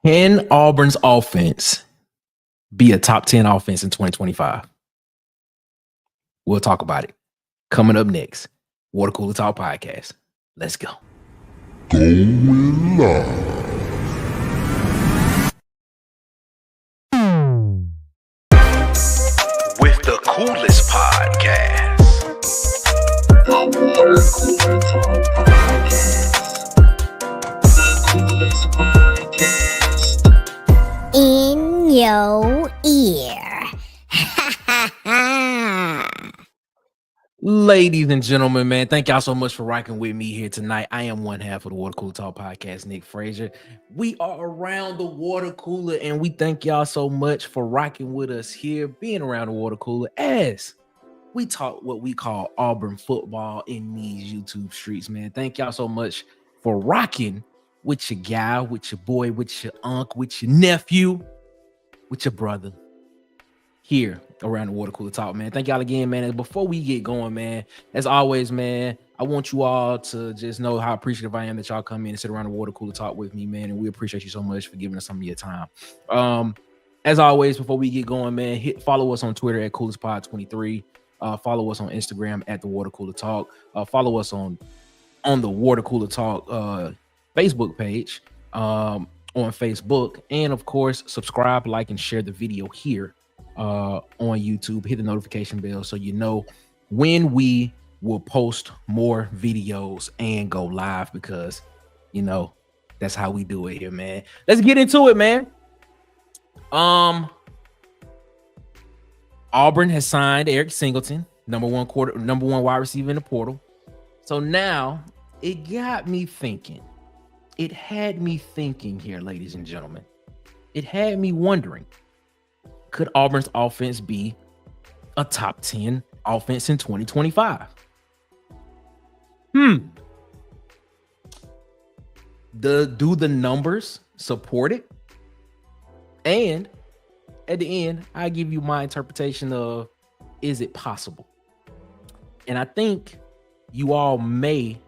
Can Auburn's offense be a top 10 offense in 2025? We'll talk about it. Coming up next, Water Cooler Talk Podcast. Let's go. Going live. With the coolest podcast. The Water Cooler Talk Podcast. The coolest podcast. In your ear. Ladies and gentlemen, man, thank y'all so much for rocking with me here tonight. I am one half of the Water Cooler Talk Podcast, Nick Frazier. We are around the water cooler, and we thank y'all so much for rocking with us here, being around the water cooler as we talk what we call Auburn football in these YouTube streets, man. Thank y'all so much for rocking with your guy, with your boy, with your uncle, with your nephew, with your brother here around the Water Cooler Talk, man. Thank y'all again, man. And before we get going, man, as always, man, I want you all to just know how appreciative I am that y'all come in and sit around the Water Cooler Talk with me, man. And we appreciate you so much for giving us some of your time. As always, before we get going, man, follow us on Twitter at CoolersPod23. Follow us on Instagram at the Water Cooler Talk. Follow us on the Water Cooler Talk Facebook page on Facebook. And of course, subscribe, like, and share the video here on YouTube. Hit the notification bell so you know when we will post more videos and go live, because you know that's how we do it here, man. Let's get into it, man. Auburn has signed Eric Singleton, number one wide receiver in the portal. So now it got me thinking. It had me thinking here, ladies and gentlemen. It had me wondering, could Auburn's offense be a top 10 offense in 2025? Do the numbers support it? And at the end, I give you my interpretation of, is it possible? And I think you all may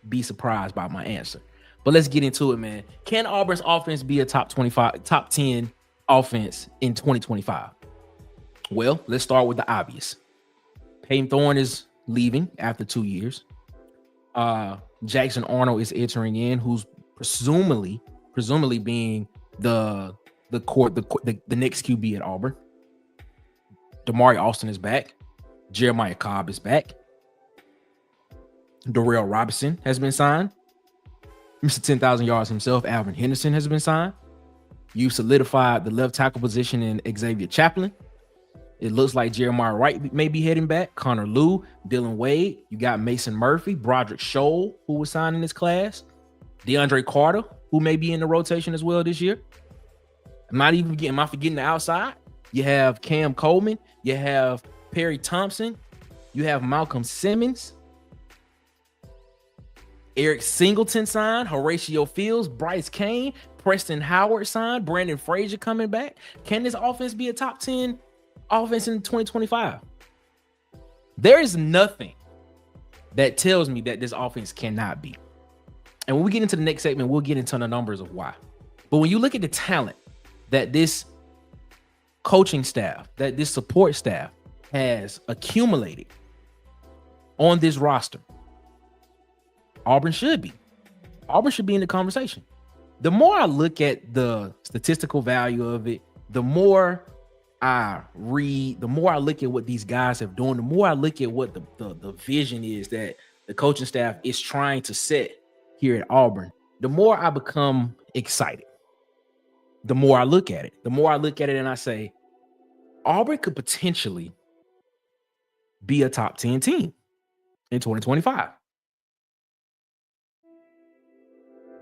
be surprised by my answer. But let's get into it, man. Can Auburn's offense be a top 10 offense in 2025? Well, let's start with the obvious. Peyton Thorne is leaving after 2 years. Jackson Arnold is entering in, who's presumably being the next QB at Auburn. Damari Austin is back. Jeremiah Cobb is back. Darrell Robinson has been signed. Mr. 10,000 yards himself, Alvin Henderson, has been signed. You solidified the left tackle position in Xavier Chaplin. It looks like Jeremiah Wright may be heading back. Connor Lew, Dylan Wade. You got Mason Murphy, Broderick Scholl, who was signed in this class. DeAndre Carter, who may be in the rotation as well this year. Am I forgetting the outside? You have Cam Coleman. You have Perry Thompson. You have Malcolm Simmons. Eric Singleton signed. Horatio Fields, Bryce Kane, Preston Howard signed. Brandon Frazier coming back. Can this offense be a top 10 offense in 2025? There is nothing that tells me that this offense cannot be. And when we get into the next segment, we'll get into the numbers of why. But when you look at the talent that this coaching staff, that this support staff has accumulated on this roster, Auburn should be in the conversation. The more I look at the statistical value of it, the more I read, the more I look at what these guys have done, the more I look at what the vision is that the coaching staff is trying to set here at Auburn, the more I become excited. The more I look at it and I say, Auburn could potentially be a top 10 team in 2025.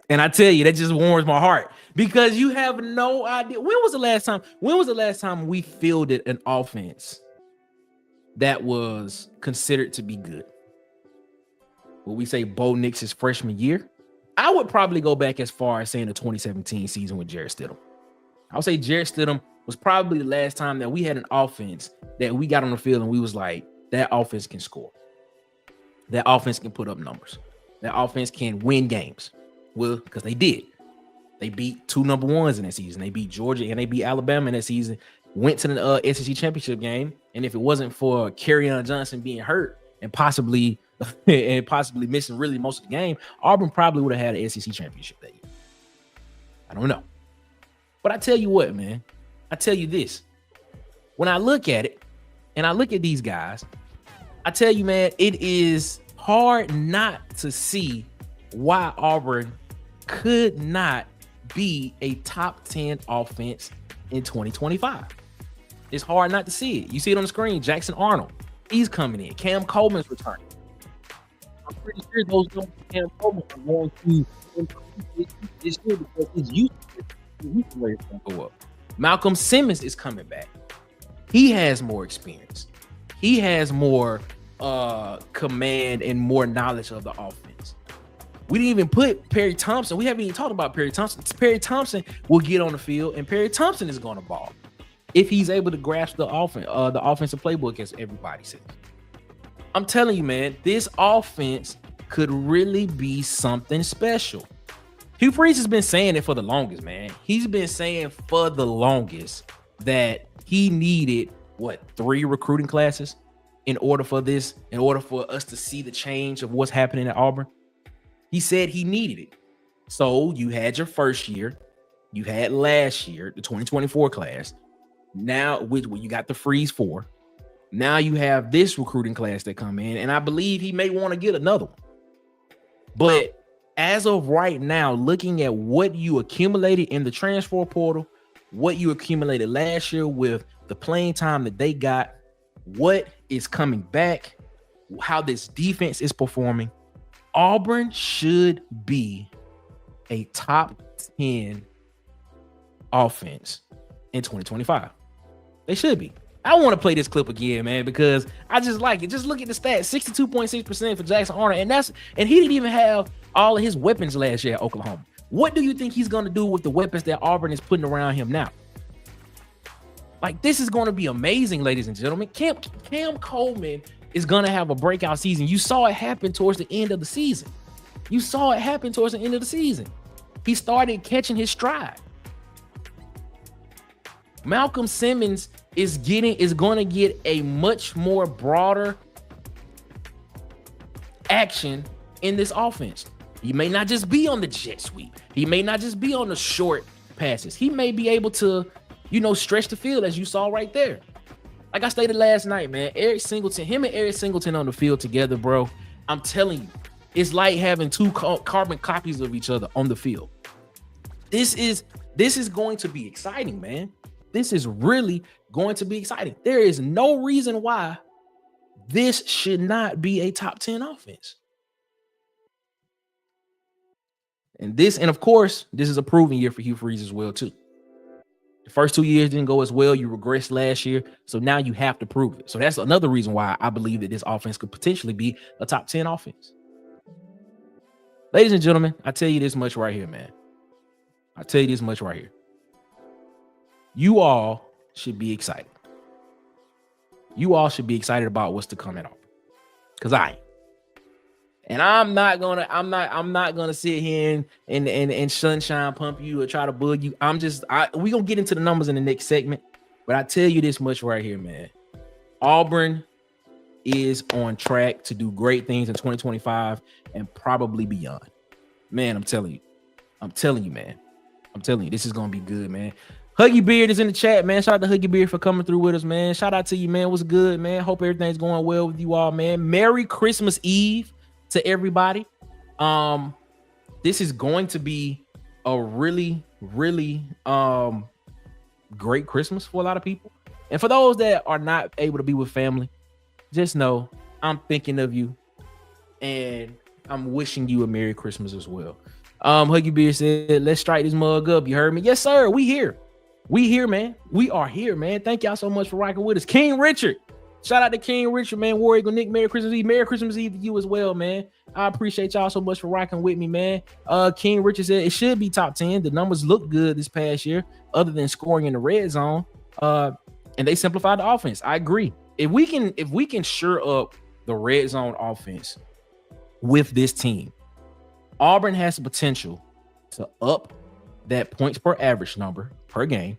And I tell you, that just warms my heart, because you have no idea. When was the last time we fielded an offense that was considered to be good? Will we say Bo Nix's freshman year? I would probably go back as far as saying the 2017 season with Jarrett Stidham. I would say Jarrett Stidham was probably the last time that we had an offense that we got on the field and we was like, that offense can score. That offense can put up numbers. That offense can win games. Well, because they did. They beat 2 number ones in that season. They beat Georgia and they beat Alabama in that season. Went to the SEC championship game, and if it wasn't for Kerryon Johnson being hurt and possibly missing really most of the game, Auburn probably would have had an SEC championship that year. I don't know, but I tell you what, man. I tell you this: when I look at it, and I look at these guys, I tell you, man, it is hard not to see why Auburn could not be a top 10 offense in 2025. It's hard not to see it. You see it on the screen. Jackson Arnold, he's coming in. Cam Coleman's returning. I'm pretty sure those numbers for Cam Coleman are going to improve this year because he's used to it. He's ready to go up. Malcolm Simmons is coming back. He has more experience. He has more command and more knowledge of the offense. We didn't even put Perry Thompson. We haven't even talked about Perry Thompson. Perry Thompson will get on the field, and Perry Thompson is going to ball if he's able to grasp the offensive playbook, as everybody says. I'm telling you, man, this offense could really be something special. Hugh Freeze has been saying it for the longest, man. He's been saying for the longest that he needed 3 recruiting classes in order for us to see the change of what's happening at Auburn. He said he needed it. So you had your first year, you had last year, the 2024 class. Now, you got the Freeze 4. Now you have this recruiting class that come in, and I believe he may want to get another one. But as of right now, looking at what you accumulated in the transfer portal, what you accumulated last year with the playing time that they got, what is coming back, how this defense is performing, Auburn should be a top 10 offense in 2025. They should be. I want to play this clip again, man, because I just like it. Just look at the stats: 62.6% for Jackson Arnold, and he didn't even have all of his weapons last year at Oklahoma. What do you think he's going to do with the weapons that Auburn is putting around him now? Like, this is going to be amazing, ladies and gentlemen. Cam Coleman is going to have a breakout season. You saw it happen towards the end of the season. He started catching his stride. Malcolm Simmons is going to get a much more broader action in this offense. He may not just be on the jet sweep. He may not just be on the short passes. He may be able to, stretch the field, as you saw right there. Like I stated last night, man, him and Eric Singleton on the field together, bro. I'm telling you, it's like having 2 carbon copies of each other on the field. This is going to be exciting, man. This is really going to be exciting. There is no reason why this should not be a top 10 offense. And of course, this is a proven year for Hugh Freeze as well, too. The first 2 years didn't go as well. You regressed last year. So now you have to prove it. So that's another reason why I believe that this offense could potentially be a top 10 offense. Ladies and gentlemen, I tell you this much right here, man. You all should be excited. You all should be excited about what's to come at Auburn. Because I am. And I'm not gonna sit here and sunshine pump you or try to bug you. We gonna get into the numbers in the next segment, but I tell you this much right here, man. Auburn is on track to do great things in 2025 and probably beyond. Man, I'm telling you, man. I'm telling you, this is gonna be good, man. Huggy Beard is in the chat, man. Shout out to Huggy Beard for coming through with us, man. Shout out to you, man. What's good, man? Hope everything's going well with you all, man. Merry Christmas Eve to everybody. This is going to be a really, really great Christmas for a lot of people. And for those that are not able to be with family, just know I'm thinking of you and I'm wishing you a Merry Christmas as well. Huggy Beard said, let's strike this mug up. You heard me? Yes, sir. We here, man. We are here, man. Thank y'all so much for rocking with us. King Richard. Shout out to King Richard, man. War Eagle Nick, Merry Christmas Eve. Merry Christmas Eve to you as well, man. I appreciate y'all so much for rocking with me, man. King Richard said it should be top 10. The numbers look good this past year, other than scoring in the red zone. And they simplified the offense. I agree. If we can shore up the red zone offense with this team, Auburn has the potential to up that points per average number per game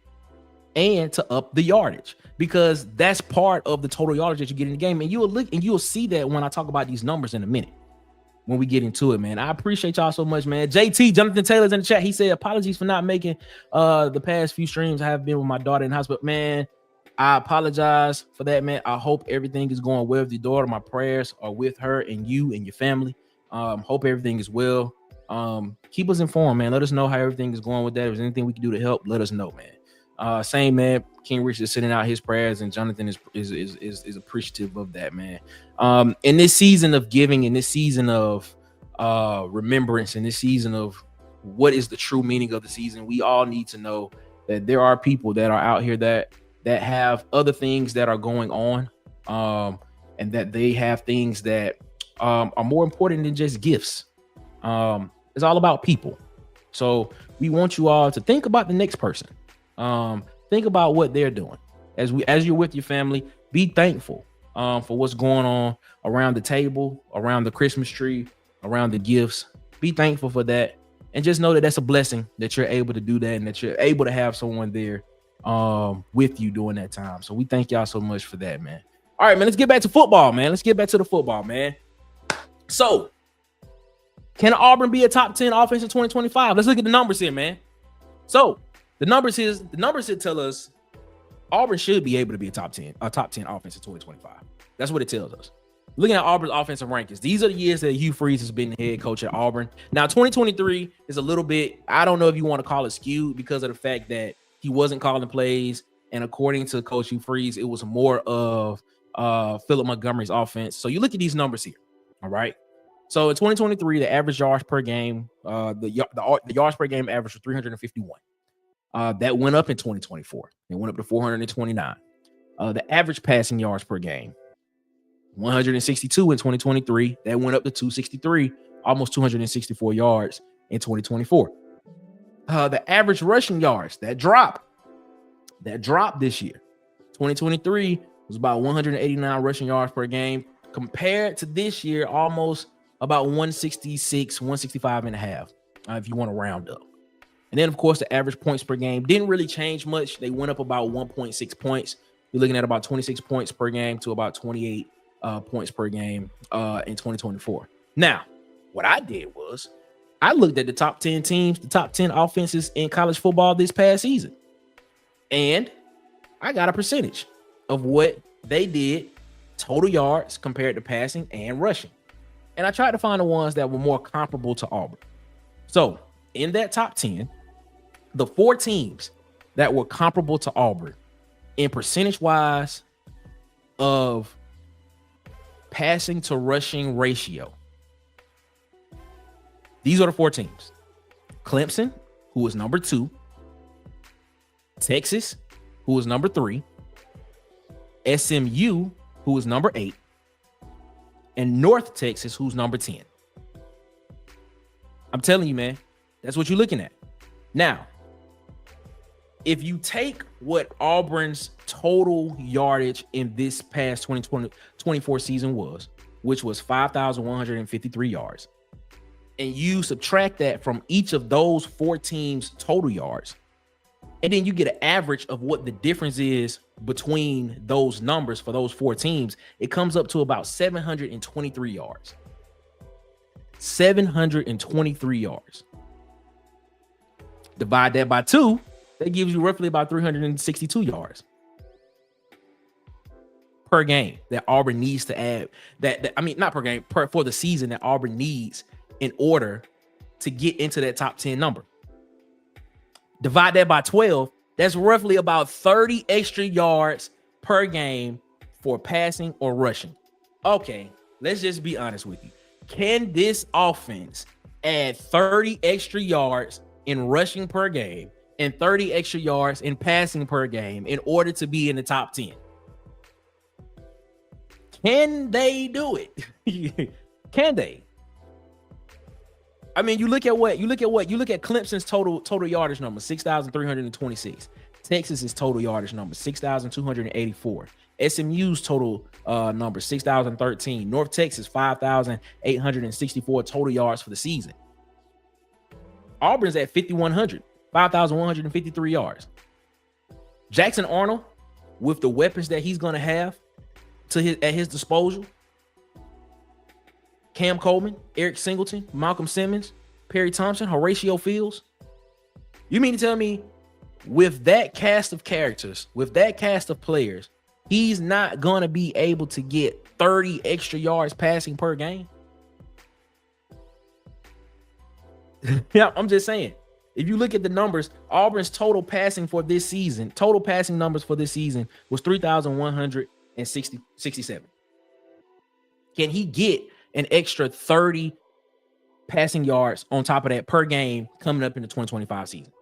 and to up the yardage, because that's part of the total yardage that you get in the game. And you'll see that when I talk about these numbers in a minute when we get into it, man. I appreciate y'all so much, man. JT Jonathan Taylor's in the chat. He said, apologies for not making the past few streams. I have been with my daughter in the house, but man, I apologize for that, man. I hope everything is going well with your daughter. My prayers are with her and you and your family. Hope everything is well. Keep us informed, man. Let us know how everything is going with that. If there's anything we can do to help, let us know, man. Same, man. King Rich is sending out his prayers, and Jonathan is appreciative of that, man. In this season of giving, in this season of remembrance, in this season of what is the true meaning of the season, we all need to know that there are people that are out here that have other things that are going on, and that they have things that are more important than just gifts. It's all about people. So we want you all to think about the next person. Think about what they're doing. As you're with your family, be thankful for what's going on around the table, around the Christmas tree, around the gifts. Be thankful for that, and just know that that's a blessing that you're able to do that, and that you're able to have someone there with you during that time. So we thank y'all so much for that, man. All right, man, let's get back to football, man. Let's get back to the football, man. So can Auburn be a top 10 offense in 2025? Let's look at the numbers here, man. So the numbers here tell us Auburn should be able to be a top 10 offense in 2025. That's what it tells us. Looking at Auburn's offensive rankings, these are the years that Hugh Freeze has been the head coach at Auburn. Now, 2023 is a little bit, I don't know if you want to call it skewed, because of the fact that he wasn't calling plays. And according to Coach Hugh Freeze, it was more of Philip Montgomery's offense. So you look at these numbers here. All right. So in 2023, the average yards per game, the yards per game average was 351. That went up in 2024. It went up to 429. The average passing yards per game, 162 in 2023. That went up to 263, almost 264 yards in 2024. The average rushing yards, that dropped this year. 2023 was about 189 rushing yards per game, compared to this year, almost about 166, 165 and a half, if you want to round up. And then, of course, the average points per game didn't really change much. They went up about 1.6 points. You're looking at about 26 points per game to about 28 points per game in 2024. Now, what I did was I looked at the top 10 teams, the top 10 offenses in college football this past season. And I got a percentage of what they did, total yards compared to passing and rushing. And I tried to find the ones that were more comparable to Auburn. So in that top 10, the 4 teams that were comparable to Auburn in percentage wise of passing to rushing ratio, these are the 4 teams. Clemson, who was number 2, Texas, who was number 3, SMU, who was number 8, and North Texas, who's number 10. I'm telling you, man, that's what you're looking at. Now, if you take what Auburn's total yardage in this past 2024 season was, which was 5,153 yards, and you subtract that from each of those 4 teams' total yards, and then you get an average of what the difference is between those numbers for those 4 teams, it comes up to about 723 yards. 723 yards. Divide that by 2, that gives you roughly about 362 yards per game that Auburn needs to add. Not per game, for the season that Auburn needs in order to get into that top 10 number. Divide that by 12, that's roughly about 30 extra yards per game for passing or rushing. Okay, let's just be honest with you. Can this offense add 30 extra yards in rushing per game and 30 extra yards in passing per game in order to be in the top 10? Can they do it? Can they? I mean, you look at Clemson's total yardage number, 6,326. Texas's total yardage number, 6,284. SMU's total number, 6,013. North Texas, 5,864 total yards for the season. Auburn's at 5,100 5,153 yards. Jackson Arnold, with the weapons that he's going to have at his disposal, Cam Coleman, Eric Singleton, Malcolm Simmons, Perry Thompson, Horatio Fields. You mean to tell me with that cast of characters, with that cast of players, he's not going to be able to get 30 extra yards passing per game? Yeah, I'm just saying. If you look at the numbers, Auburn's total passing numbers for this season was 3,167. Can he get an extra 30 passing yards on top of that per game coming up in the 2025 season?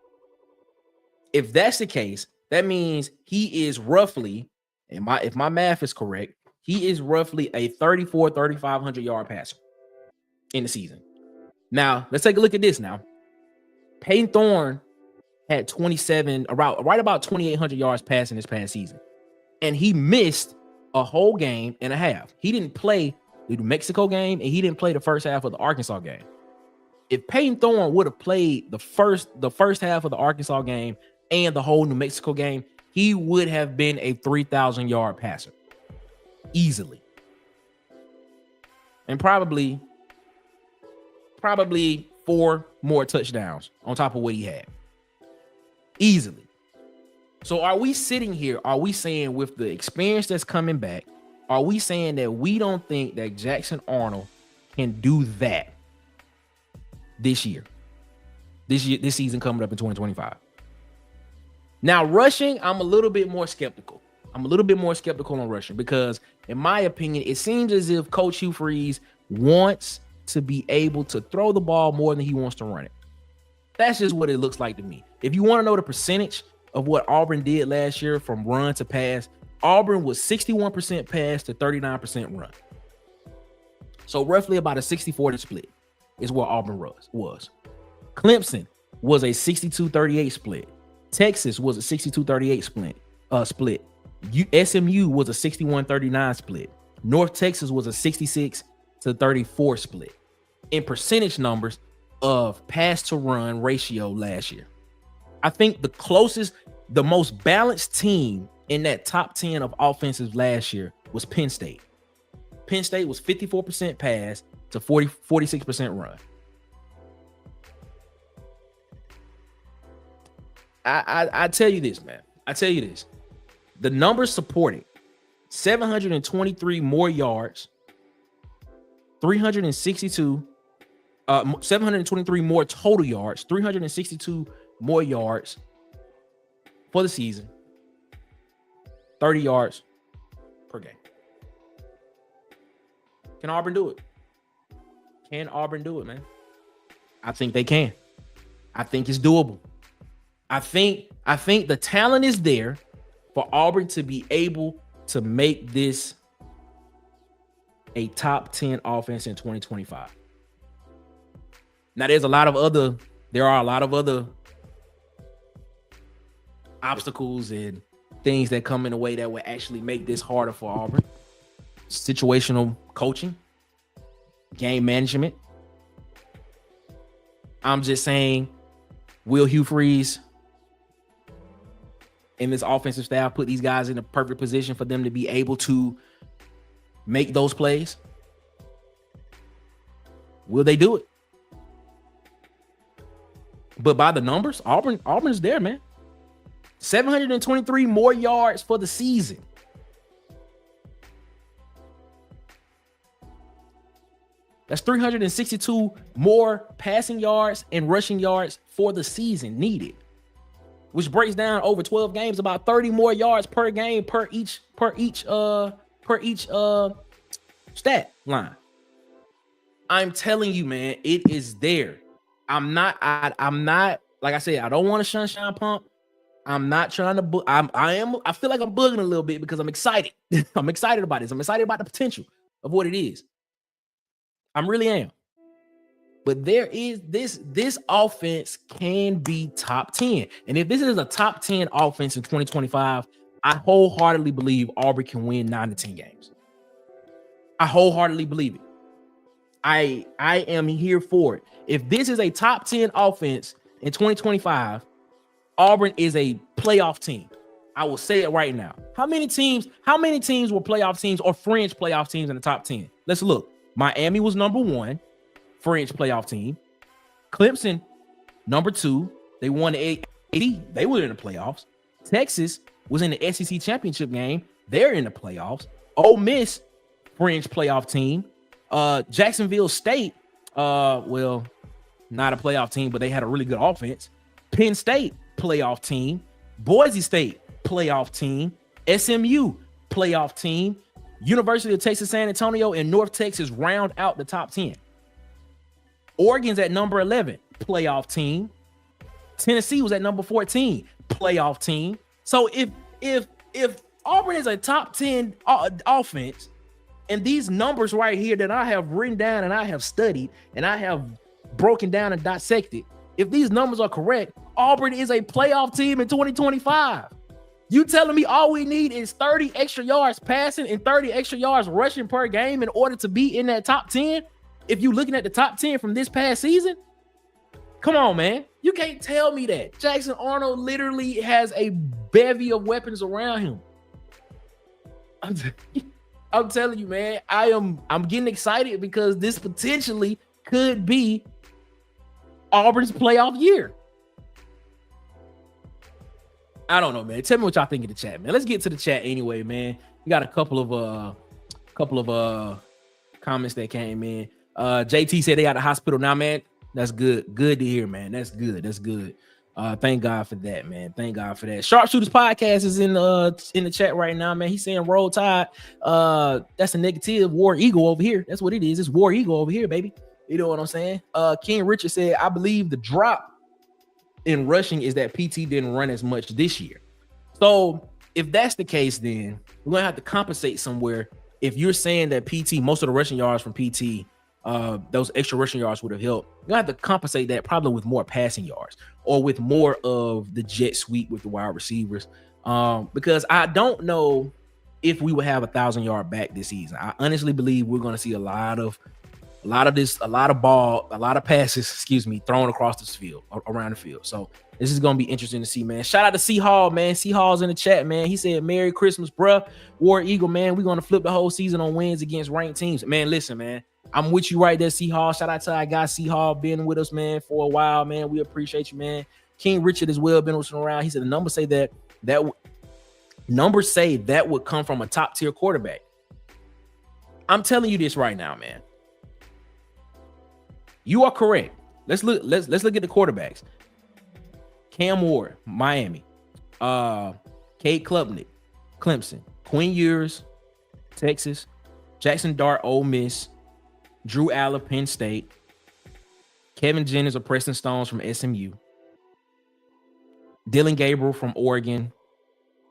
If that's the case, that means he is roughly, if my math is correct, he is roughly a 3,500 yard passer in the season. Now, let's take a look at this now. Peyton Thorne had 27, right about 2,800 yards passing this past season. And he missed a whole game and a half. He didn't play the New Mexico game, and he didn't play the first half of the Arkansas game. If Peyton Thorne would have played the first half of the Arkansas game and the whole New Mexico game, he would have been a 3,000 yard passer easily. And probably 4 more touchdowns on top of what he had. Easily. So are we sitting here, are we saying with the experience that's coming back, are we saying that we don't think that Jackson Arnold can do that this season coming up in 2025? Now, rushing, I'm a little bit more skeptical. I'm a little bit more skeptical on rushing because, in my opinion, it seems as if Coach Hugh Freeze wants to be able to throw the ball more than he wants to run it. That's just what it looks like to me. If you want to know the percentage of what Auburn did last year from run to pass, Auburn was 61% pass to 39% run. So roughly about a 60-40 split is what Auburn was. Clemson was a 62-38 split. Texas was a 62-38 split. SMU was a 61-39 split. North Texas was a 66-34 split in percentage numbers of pass to run ratio last year. I think the most balanced team in that top 10 of offenses last year was Penn State. Penn State was 54% pass to 46% run. I tell you this, man. The numbers support it. 723 more yards, 723 more total yards, 362 more yards for the season, 30 yards per game. Can Auburn do it? Can Auburn do it, man? I think they can. I think it's doable. I think the talent is there for Auburn to be able to make this a top 10 offense in 2025. Now, there are a lot of other obstacles and things that come in the way that will actually make this harder for Auburn. Situational coaching, game management. I'm just saying, will Hugh Freeze and this offensive staff put these guys in a perfect position for them to be able to make those plays? Will they do it? But by the numbers, Auburn's there, man. 723 more yards for the season. That's 362 more passing yards and rushing yards for the season needed, which breaks down over 12 games, about 30 more yards per game per each stat line. I'm telling you, man, it is there. I'm not like I said, I don't want to sunshine pump. I'm not trying to I feel like I'm bugging a little bit because I'm excited. I'm excited about this. I'm excited about the potential of what it is. I really am. But there is this offense can be top 10. And if this is a top 10 offense in 2025, I wholeheartedly believe Auburn can win 9 to 10 games. I wholeheartedly believe it. I am here for it. If this is a top 10 offense in 2025, Auburn is a playoff team. I will say it right now. How many teams were playoff teams or fringe playoff teams in the top 10? Let's look. Miami was number 1, fringe playoff team. Clemson, number 2. They won the AAC. They were in the playoffs. Texas was in the SEC championship game. They're in the playoffs. Ole Miss, fringe playoff team. Jacksonville State, well, not a playoff team, but they had a really good offense. Penn State, playoff team. Boise State, playoff team. SMU, playoff team. University of Texas San Antonio and North Texas round out the top 10. Oregon's at number 11, playoff team. Tennessee was at number 14, playoff team. So if Auburn is a top 10 offense, and these numbers right here that I have written down and I have studied and I have broken down and dissected, if these numbers are correct, Auburn is a playoff team in 2025. You telling me all we need is 30 extra yards passing and 30 extra yards rushing per game in order to be in that top 10? If you're looking at the top 10 from this past season, come on, man. You can't tell me that. Jackson Arnold literally has a bevy of weapons around him. I'm telling you, man, I'm getting excited because this potentially could be Auburn's playoff year. I don't know, man. Tell me what y'all think in the chat, man. Let's get to the chat anyway, man. We got a couple of comments that came in. JT said they got a hospital now, man. That's good. Good to hear, man. That's good. That's good. Thank God for that, man. Thank God for that. Sharpshooters Podcast is in the chat right now, man. He's saying Roll Tide. That's a negative. War Eagle over here. That's what it is. It's War Eagle over here, baby. You know what I'm saying? King Richard said, I believe the drop in rushing is that PT didn't run as much this year. So if that's the case, then we're gonna have to compensate somewhere. If you're saying that PT, most of the rushing yards from PT, those extra rushing yards would have helped, you're gonna have to compensate that probably with more passing yards or with more of the jet sweep with the wide receivers. Because I don't know if we will have 1,000-yard back this season. I honestly believe we're gonna see a lot of passes, thrown across this field, around the field. So this is gonna be interesting to see, man. Shout out to C Hall, man. C Hall's in the chat, man. He said, Merry Christmas, bruh. War Eagle, man. We're gonna flip the whole season on wins against ranked teams. Man, listen, man. I'm with you right there, C Hall. Shout out to our guy C Hall, been with us, man, for a while, man. We appreciate you, man. King Richard as well, been listening around. He said the numbers say that would come from a top tier quarterback. I'm telling you this right now, man. You are correct. Let's look at the quarterbacks. Cam Ward, Miami. Cade Klubnik, Clemson. Quinn Ewers, Texas. Jackson Dart, Ole Miss. Drew Aller, Penn State. Kevin Jennings or Preston Stones from SMU. Dylan Gabriel from Oregon.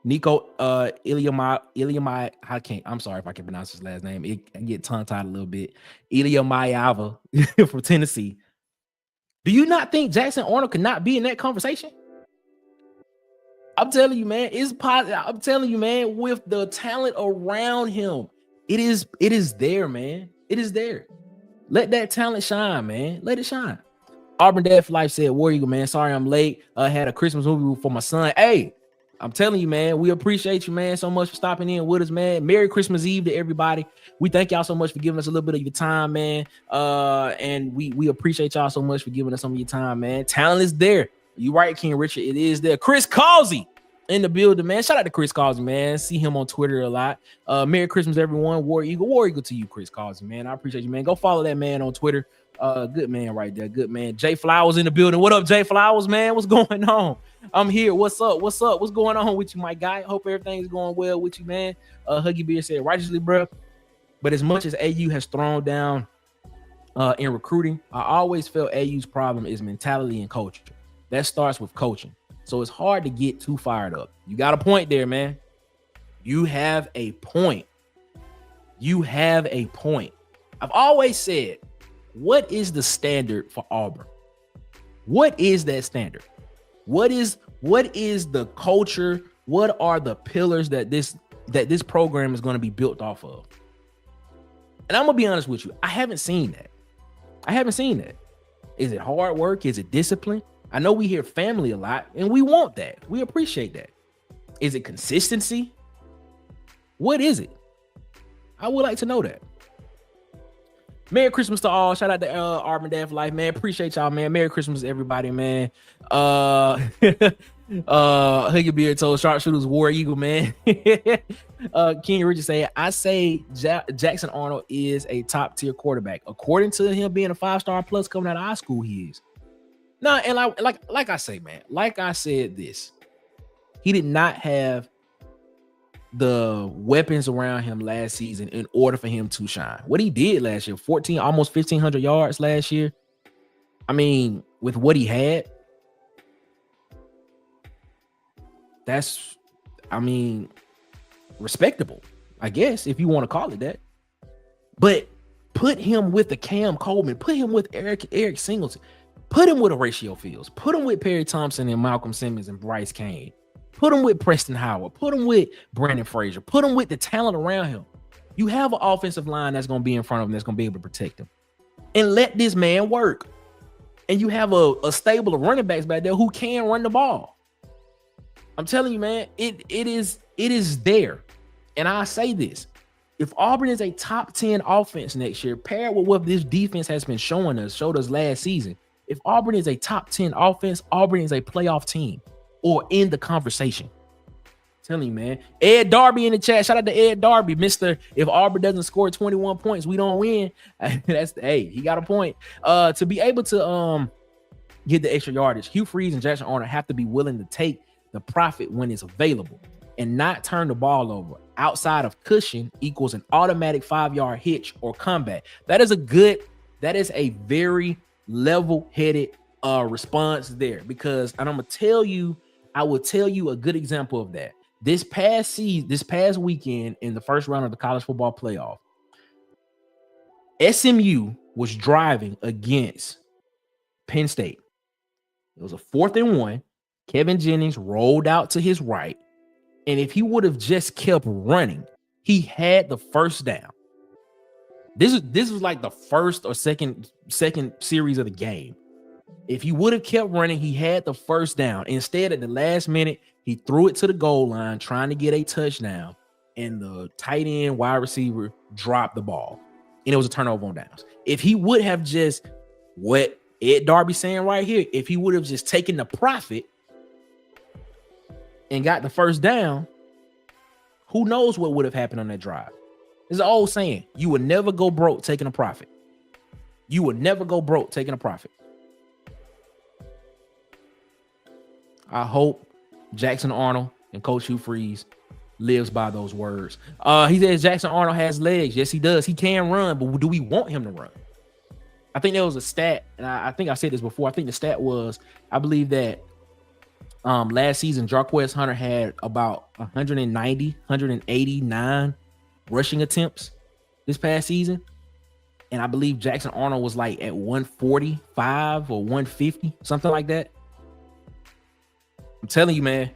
Nico Iliamai, I'm sorry if I can pronounce his last name. I get tongue-tied a little bit. Iliamaiava from Tennessee. Do you not think Jackson Arnold could not be in that conversation? I'm telling you, man, it's positive. I'm telling you, man, with the talent around him, it is there, man. It is there. Let that talent shine, man. Let it shine. Auburn Dad for Life said, War Eagle, man, sorry I'm late. Had a Christmas movie for my son. Hey, I'm telling you, man, we appreciate you, man, so much for stopping in with us, man. Merry Christmas Eve to everybody. We thank y'all so much for giving us a little bit of your time, man. And we appreciate y'all so much for giving us some of your time, man. Talent is there. You right, King Richard. It is there. Chris Causey in the building, man. Shout out to Chris Causey, man. See him on Twitter a lot. Merry Christmas, everyone. War Eagle to you, Chris Causey, man. I appreciate you, man. Go follow that man on Twitter. Good man right there. Good man. Jay Flowers in the building. What up, Jay Flowers, man? What's going on? I'm here. What's up? What's going on with you, my guy? Hope everything's going well with you, man. Huggy Beard said, righteously, bro. But as much as AU has thrown down in recruiting, I always felt AU's problem is mentality and culture. That starts with coaching. So it's hard to get too fired up. You got a point there, man. You have a point. I've always said, what is the standard for Auburn? What is that standard? What is the culture? What are the pillars that this program is going to be built off of? And I'm gonna be honest with you, I haven't seen that. Is it hard work? Is it discipline? I know we hear family a lot, and we want that. We appreciate that. Is it consistency? What is it? I would like to know that. Merry Christmas to all. Shout out to Auburn Dad for Life, man. Appreciate y'all, man. Merry Christmas, everybody, man. Huggy Beard told Sharpshooters War Eagle, man. King Richard said, I say Jackson Arnold is a top tier quarterback. According to him being a 5-star plus coming out of high school, he is. No, and like I say, man, like I said this, he did not have the weapons around him last season in order for him to shine. What he did last year, almost 1,500 yards last year. I mean, with what he had, that's, I mean, respectable, I guess, if you want to call it that. But put him with the Cam Coleman, put him with Eric Singleton, put him with Horatio Fields, put him with Perry Thompson and Malcolm Simmons and Bryce Kane, put him with Preston Howard, put him with Brandon Frazier, put him with the talent around him. You have an offensive line that's going to be in front of him, that's going to be able to protect him. And let this man work. And you have a stable of running backs back there who can run the ball. I'm telling you, man, it is there. And I say this. If Auburn is a top 10 offense next year, paired with what this defense has been showed us last season, if Auburn is a top 10 offense, Auburn is a playoff team or in the conversation. I'm telling you, man. Ed Darby in the chat. Shout out to Ed Darby, Mr. If Auburn doesn't score 21 points, we don't win. Hey, he got a point. To be able to get the extra yardage, Hugh Freeze and Jackson Arnold have to be willing to take the profit when it's available and not turn the ball over outside of cushion equals an automatic 5-yard hitch or comeback. That is a very level-headed response there, because, and I'm gonna tell you, I will tell you a good example of that. This past weekend in the first round of the college football playoff, SMU was driving against Penn State. It was a 4th and 1. Kevin Jennings rolled out to his right. And if he would have just kept running, he had the first down. This was like the first or second series of the game. If he would have kept running, he had the first down. Instead, at the last minute, he threw it to the goal line trying to get a touchdown, and the tight end wide receiver dropped the ball, and it was a turnover on downs. If he would have just, what Ed Darby saying right here, if he would have just taken the profit and got the first down, who knows what would have happened on that drive. There's an old saying, you would never go broke taking a profit. You would never go broke taking a profit. I hope Jackson Arnold and Coach Hugh Freeze lives by those words. He says Jackson Arnold has legs. Yes, he does. He can run, but do we want him to run? I think there was a stat, and I think I said this before. I think the stat was, I believe that last season, Jarquez Hunter had about 189 rushing attempts this past season. And I believe Jackson Arnold was like at 145 or 150, something like that. I'm telling you, man,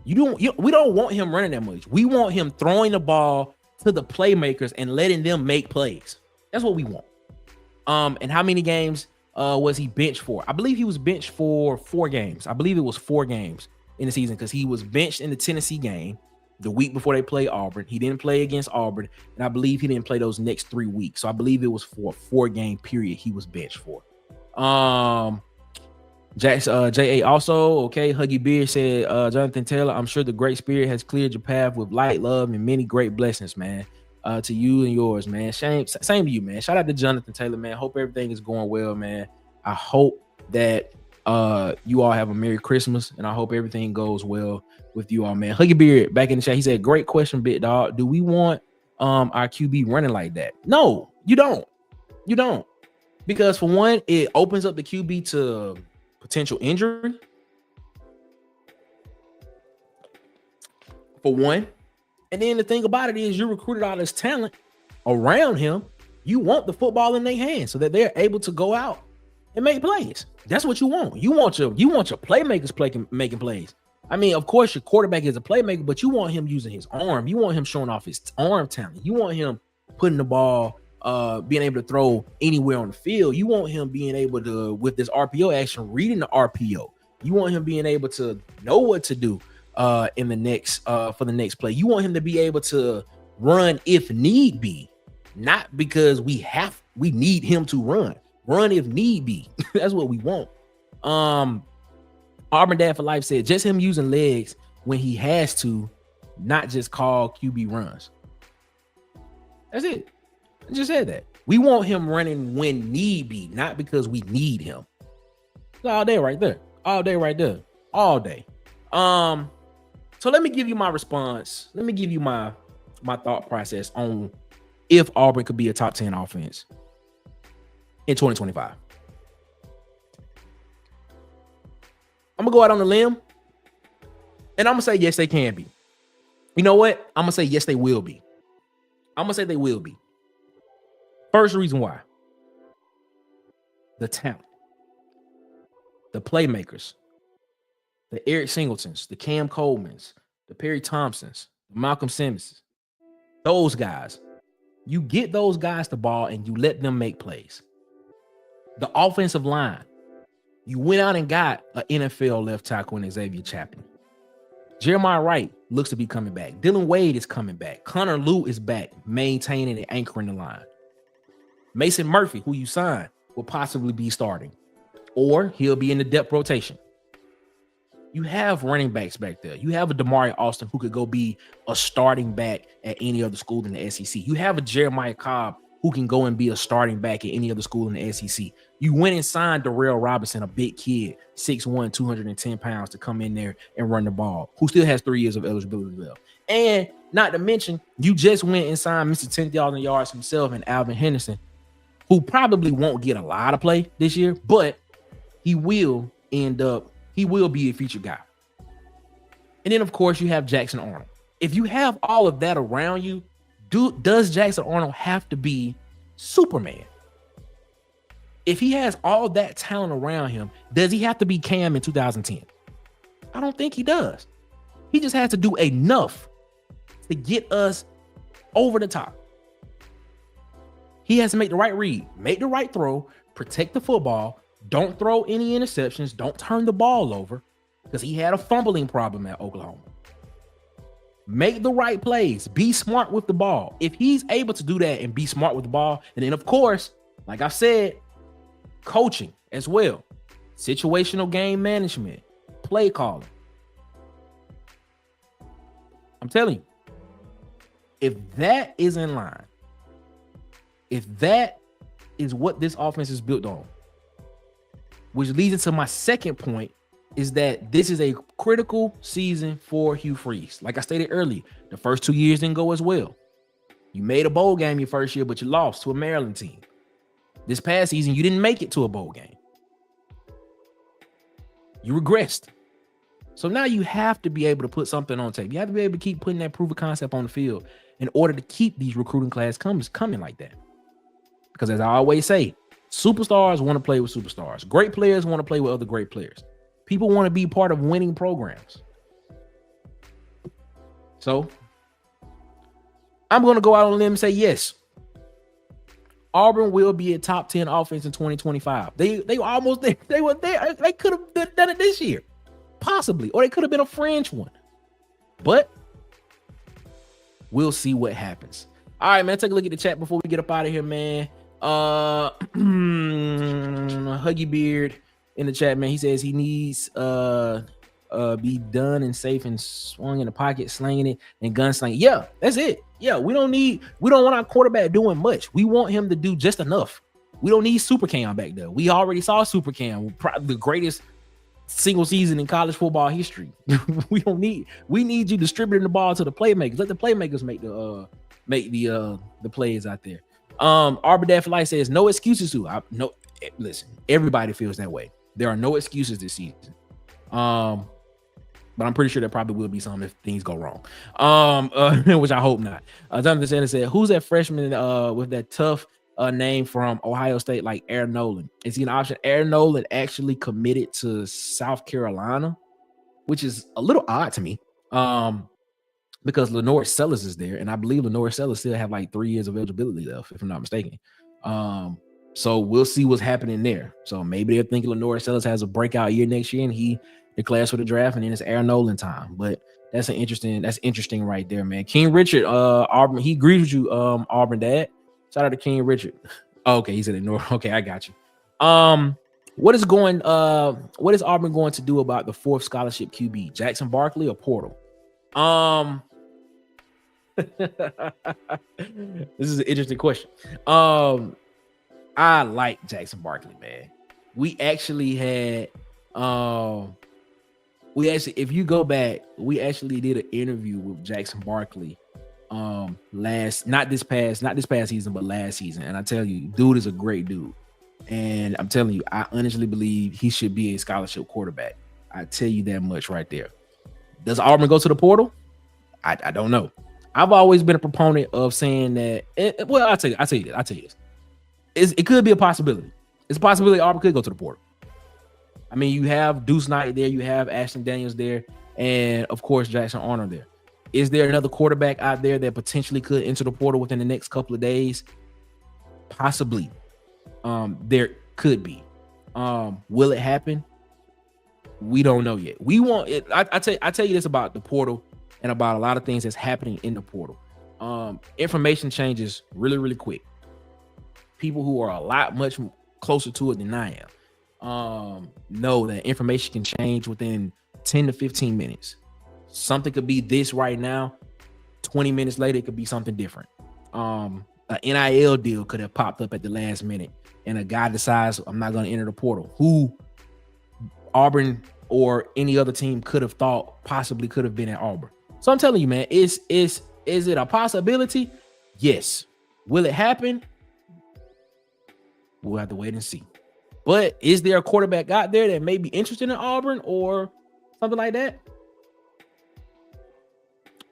we don't want him running that much. We want him throwing the ball to the playmakers and letting them make plays. That's what we want. And how many games was he benched for? I believe he was benched for 4 games. I believe it was 4 games in the season, because he was benched in the Tennessee game the week before they played Auburn. He didn't play against Auburn, and I believe he didn't play those next 3 weeks. So I believe it was for a 4-game period he was benched for. J.A. also, okay, Huggy Beard said, Jonathan Taylor, I'm sure the Great Spirit has cleared your path with light, love, and many great blessings, man. To you and yours, man. Same to you, man. Shout out to Jonathan Taylor, man. Hope everything is going well, man. I hope that you all have a Merry Christmas, and I hope everything goes well with you all, man. Huggy Beard back in the chat, he said, great question, big dog. Do we want our QB running like that? No, you don't. You don't. Because for one, it opens up the QB to potential injury. For one. And then the thing about it is, you recruited all this talent around him. You want the football in their hands so that they're able to go out and make plays. That's what you want. You want your playmakers making plays. I mean, of course, your quarterback is a playmaker, but you want him using his arm. You want him showing off his arm talent. You want him putting the ball being able to throw anywhere on the field. You want him being able to, with this RPO action, reading the RPO. You want him being able to know what to do in the next for the next play. You want him to be able to run if need be, not because we need him to run if need be. That's what we want. Auburn Dad for Life said just him using legs when he has to, not just call QB runs. That's it. I just said that. We want him running when need be, not because we need him. It's all day right there. All day right there. All day. So let me give you my response. Let me give you my thought process on if Auburn could be a top 10 offense in 2025. I'm gonna go out on a limb and I'm gonna say yes, they can be. You know what? I'm gonna say yes, they will be. I'm gonna say they will be. First reason why: the talent, the playmakers, the Eric Singletons, the Cam Colemans, the Perry Thompsons, the Malcolm Simmonses, those guys. You get those guys the ball and you let them make plays. The offensive line, you went out and got an NFL left tackle in Xavier Chapman. Jeremiah Wright looks to be coming back. Dylan Wade is coming back. Connor Lew is back, maintaining and anchoring the line. Mason Murphy, who you signed, will possibly be starting, or he'll be in the depth rotation. You have running backs back there. You have a Damari Austin who could go be a starting back at any other school in the SEC. You have a Jeremiah Cobb who can go and be a starting back at any other school in the SEC. You went and signed Darrell Robinson, a big kid, 6'1", 210 pounds, to come in there and run the ball, who still has 3 years of eligibility left. And not to mention, you just went and signed Mr. 10,000 yards himself and Alvin Henderson, who probably won't get a lot of play this year, but he will be a featured guy. And then, of course, you have Jackson Arnold. If you have all of that around you, does Jackson Arnold have to be Superman? If he has all that talent around him, does he have to be Cam in 2010? I don't think he does. He just has to do enough to get us over the top. He has to make the right read, make the right throw, protect the football, don't throw any interceptions, don't turn the ball over, because he had a fumbling problem at Oklahoma. Make the right plays, be smart with the ball. If he's able to do that and be smart with the ball, and then of course, like I said, coaching as well, situational game management, play calling. I'm telling you, if that is in line, if that is what this offense is built on, which leads into my second point, is that this is a critical season for Hugh Freeze. Like I stated earlier, the first 2 years didn't go as well. You made a bowl game your first year, but you lost to a Maryland team. This past season, you didn't make it to a bowl game. You regressed. So now you have to be able to put something on tape. You have to be able to keep putting that proof of concept on the field in order to keep these recruiting class coming like that. Because as I always say, superstars want to play with superstars. Great players want to play with other great players. People want to be part of winning programs. So I'm going to go out on a limb and say yes. Auburn will be a top 10 offense in 2025. They almost there. They were there. They could have done it this year, possibly, or they could have been a fringe one. But we'll see what happens. All right, man. Take a look at the chat before we get up out of here, man. Huggy Beard in the chat, man. He says he needs be done and safe and swung in the pocket, slinging it and gunslinging. Yeah, that's it. Yeah, we don't want our quarterback doing much. We want him to do just enough. We don't need Super Cam back there. We already saw Super Cam, probably the greatest single season in college football history. We need you distributing the ball to the playmakers. Let the playmakers make the plays out there. Auburn Dad for Life says no excuses listen, everybody feels that way. There are no excuses this season. But I'm pretty sure there probably will be some if things go wrong. Which I hope not. Jonathan Sanders said, who's that freshman with that tough name from Ohio State, like Aaron Nolan? Is he an option? Aaron Nolan actually committed to South Carolina, which is a little odd to me. because Lenore Sellers is there, and I believe Lenore Sellers still have like 3 years of eligibility left, if I'm not mistaken. So we'll see what's happening there. So maybe they're thinking Lenore Sellers has a breakout year next year, and he declares for the draft, and then it's Aaron Nolan time. But that's interesting right there, man. King Richard, Auburn, he agrees with you, Auburn dad. Shout out to King Richard. Okay, he said ignore. Okay, I got you. What is Auburn going to do about the 4th scholarship QB, Jackson Barkley or Portal? This is an interesting question. I like Jackson Barkley, man. We actually had if you go back, we actually did an interview with Jackson Barkley not this past season, but last season. And I tell you, dude is a great dude. And I'm telling you, I honestly believe he should be a scholarship quarterback. I tell you that much right there. Does Auburn go to the portal? I don't know. I've always been a proponent of saying that. I'll tell you this. It could be a possibility. It's a possibility Auburn could go to the portal. I mean, you have Deuce Knight there, you have Ashton Daniels there, and of course Jackson Arnold there. Is there another quarterback out there that potentially could enter the portal within the next couple of days? Possibly. There could be. Will it happen? We don't know yet. We want it. I tell you this about the portal and about a lot of things that's happening in the portal. Information changes really, really quick. People who are much closer to it than I am know that information can change within 10 to 15 minutes. Something could be this right now. 20 minutes later, it could be something different. An NIL deal could have popped up at the last minute, and a guy decides, I'm not going to enter the portal, who Auburn or any other team could have thought possibly could have been at Auburn. So I'm telling you, man, is it a possibility? Yes. Will it happen? We'll have to wait and see. But is there a quarterback out there that may be interested in Auburn or something like that?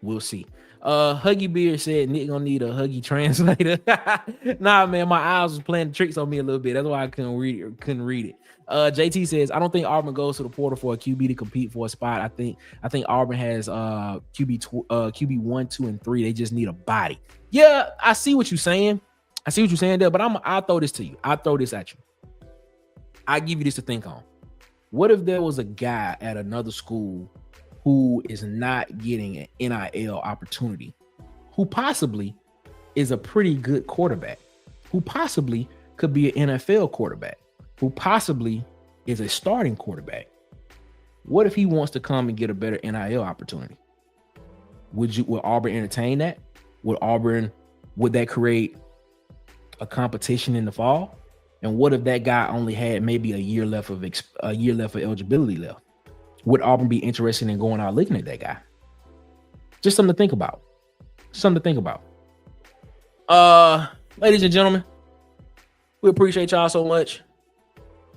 We'll see. Huggy Beard said Nick gonna need a Huggy translator. Nah, man, my eyes was playing tricks on me a little bit. That's why I couldn't read it. JT says, I don't think Auburn goes to the portal for a QB to compete for a spot. I think Auburn has QB 1, 2, and 3. They just need a body. Yeah, I see what you're saying. There, but I'll throw this to you. I'll throw this at you. I give you this to think on. What if there was a guy at another school who is not getting an NIL opportunity, who possibly is a pretty good quarterback, who possibly could be an NFL quarterback, who possibly is a starting quarterback? What if he wants to come and get a better NIL opportunity? Would Auburn entertain that? Would that create a competition in the fall? And what if that guy only had maybe a year left of eligibility left? Would Auburn be interested in going out looking at that guy? Just something to think about. Ladies and gentlemen, we appreciate y'all so much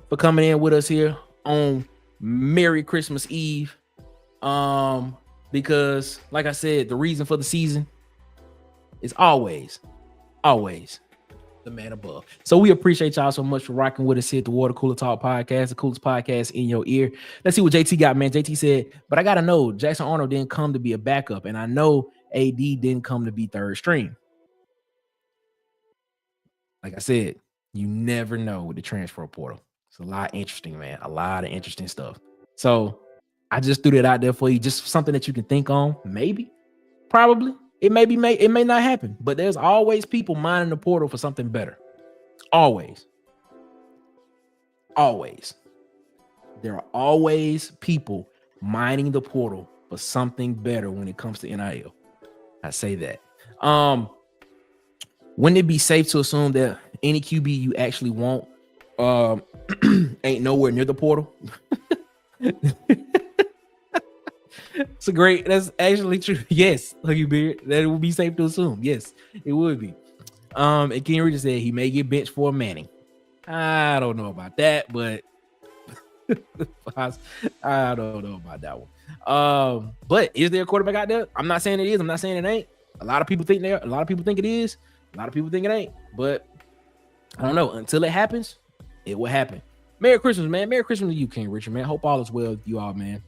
for coming in with us here on Merry Christmas Eve. Because like I said, the reason for the season is always the man above. So we appreciate y'all so much for rocking with us here at the Water Cooler Talk Podcast, the coolest podcast in your ear. Let's see what JT got, man. JT said, but I got to know, Jackson Arnold didn't come to be a backup, and I know AD didn't come to be third string. Like I said, you never know with the transfer portal. It's a lot interesting, man. A lot of interesting stuff. So I just threw that out there for you. Just something that you can think on. Maybe, probably. It may not happen, but there's always people mining the portal for something better. Always. There are always people mining the portal for something better when it comes to NIL. I say that. Wouldn't it be safe to assume that any QB you actually want ain't nowhere near the portal? That's actually true. Yes, Huggy Beard. That would be safe to assume. Yes, it would be. And King Richard said he may get benched for Manning. I don't know about that, but I don't know about that one. But is there a quarterback out there? I'm not saying it is. I'm not saying it ain't. A lot of people think there. A lot of people think it is. A lot of people think it ain't. But I don't know. Until it happens, it will happen. Merry Christmas, man. Merry Christmas to you, King Richard, man. Hope all is well with you all, man.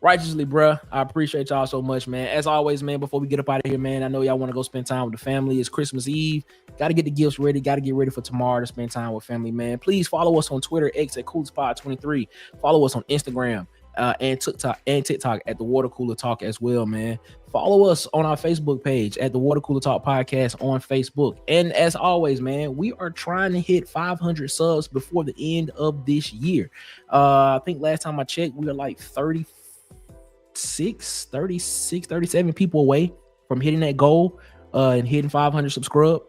righteously, bruh. I appreciate y'all so much, man. As always, man, before we get up out of here, man, I know y'all want to go spend time with the family. It's Christmas Eve. Got to get the gifts ready. Got to get ready for tomorrow to spend time with family, man. Please follow us on Twitter, X at CoolerSpot23. Follow us on Instagram and TikTok at the Water Cooler Talk as well, man. Follow us on our Facebook page at the Water Cooler Talk Podcast on Facebook. And as always, man, we are trying to hit 500 subs before the end of this year. I think last time I checked, we were like 36, 37 people away from hitting that goal and hitting 500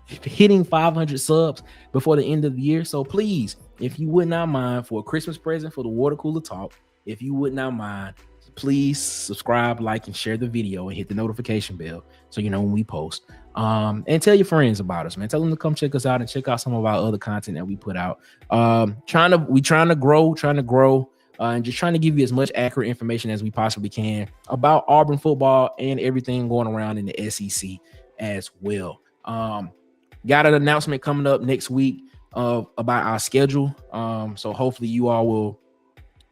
hitting 500 subs before the end of the year. So please, if you would not mind, for a Christmas present for the Water Cooler Talk, if you would not mind, please subscribe, like, and share the video and hit the notification bell so you know when we post. And tell your friends about us, man. Tell them to come check us out and check out some of our other content that we put out. Trying to grow, and just trying to give you as much accurate information as we possibly can about Auburn football and everything going around in the SEC as well. Got an announcement coming up next week about our schedule. So hopefully you all will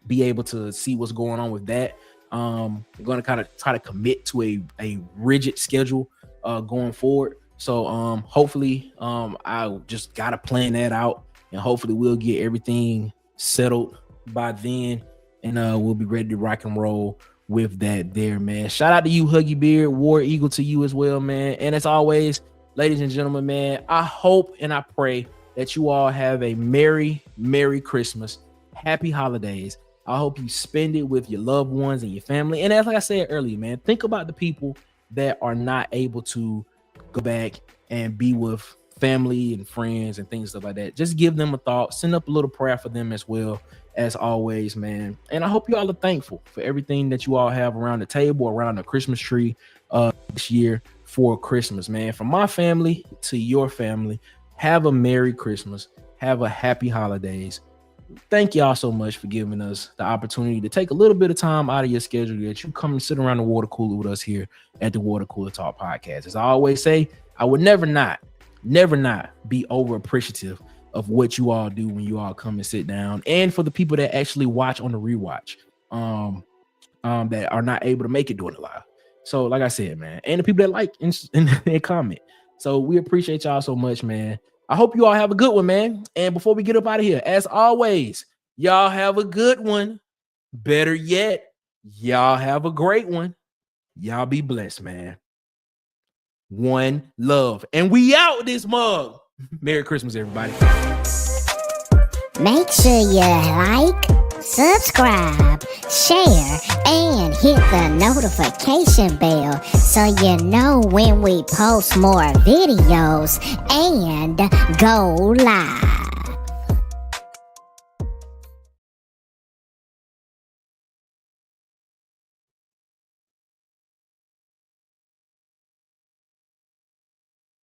be able to see what's going on with that. We're going to kind of try to commit to a rigid schedule going forward. So hopefully I just got to plan that out, and hopefully we'll get everything settled by then, and we'll be ready to rock and roll with that there, man. Shout out to you, Huggy Beard, War Eagle, to you as well, man. And as always, ladies and gentlemen, man, I hope and I pray that you all have a merry Christmas, happy holidays. I hope you spend it with your loved ones and your family. And as like I said earlier, man, think about the people that are not able to go back and be with family and friends and things stuff like that. Just give them a thought, send up a little prayer for them as well, as always, man. And I hope you all are thankful for everything that you all have around the table, around the Christmas tree this year for Christmas, man. From my family to your family, have a Merry Christmas, have a happy holidays. Thank y'all so much for giving us the opportunity to take a little bit of time out of your schedule that you come and sit around the water cooler with us here at the Water Cooler Talk Podcast. As I always say, I would never not be over appreciative of what you all do when you all come and sit down, and for the people that actually watch on the rewatch that are not able to make it during the live. So like I said, man, and the people that like and comment. So we appreciate y'all so much, man. I hope you all have a good one, man. And before we get up out of here, as always, y'all have a good one. Better yet, y'all have a great one. Y'all be blessed, man. One love. And we out this mug. Merry Christmas, everybody. Make sure you like, subscribe, share, and hit the notification bell so you know when we post more videos and go live.